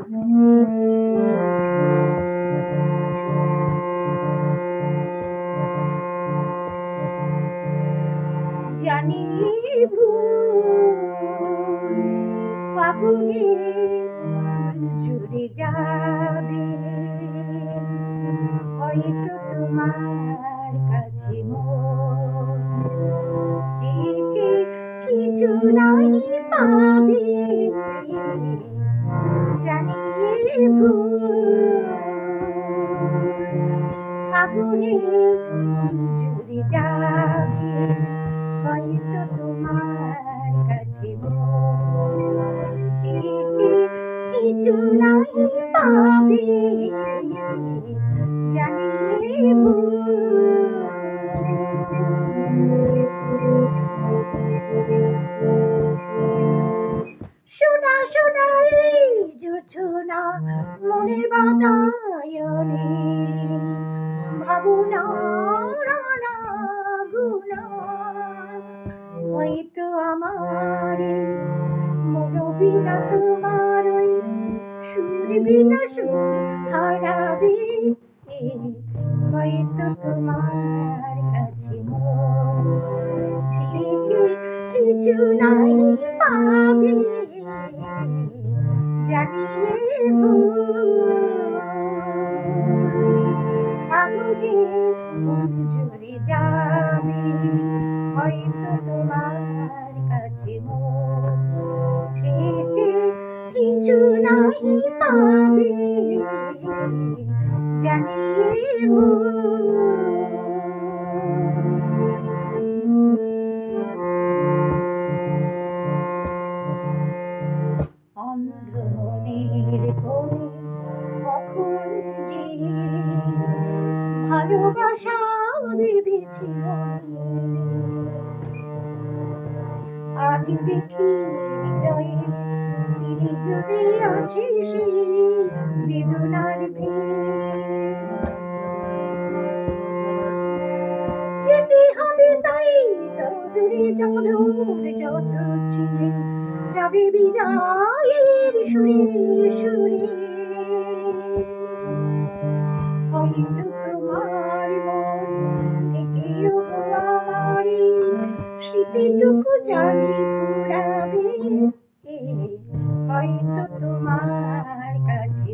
জানি ফাগুনে জুড়ে যাবে, হয়তো তোমার কাছে চিঠি কিছু নাই পাবে। জানি ফাগুনে জুড়ে যাবে, হয়তো তোমার কাছে চিঠি কিছু নাই পাবে। জানি শোনা শোনা এই জোছনা মনের বাতায়নে, ভাবনা নানা গুনা, হয়তো আমার মনোবিনা তোমার ওই সুর বিনা সুর হারাবে। হয়তো তোমার কাছে চিঠি কিছু নাই পাবে। জানিয়ে ফাগুনে মন জুড়ে যাবে, হয়তো তোমার কাছে চিঠি কিছু নাই পাবে। জানিয়ে অন্ধ মনের কোণে কখন যে ভালোবাসা বেঁধেছিল, আজ দেখি হৃদয়ে ধীরে জুড়ে আছে সেই বেদনার যেতে হবে তাই দূরে যমদূর যত ছিলে, যাবে বিদায়ের সুরে সুরে। হয়তো তোমার মন থেকেও আমার স্মৃতিটুকু জানি ফুরাবে। হয়তো তোমার কাছে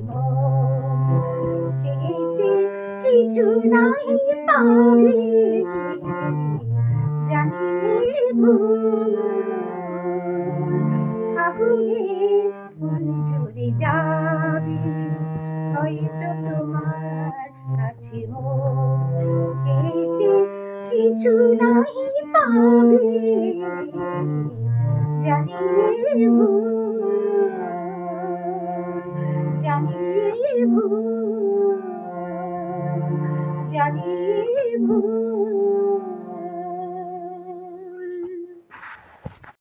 চেয়েছে কিছু নাই পাবে। জানি ফাগুনে ফুল ঝরে যাবে, হয়তো তোমার কাছে চেয়েছে কিছু নাই পাবে। জানি জানি জানি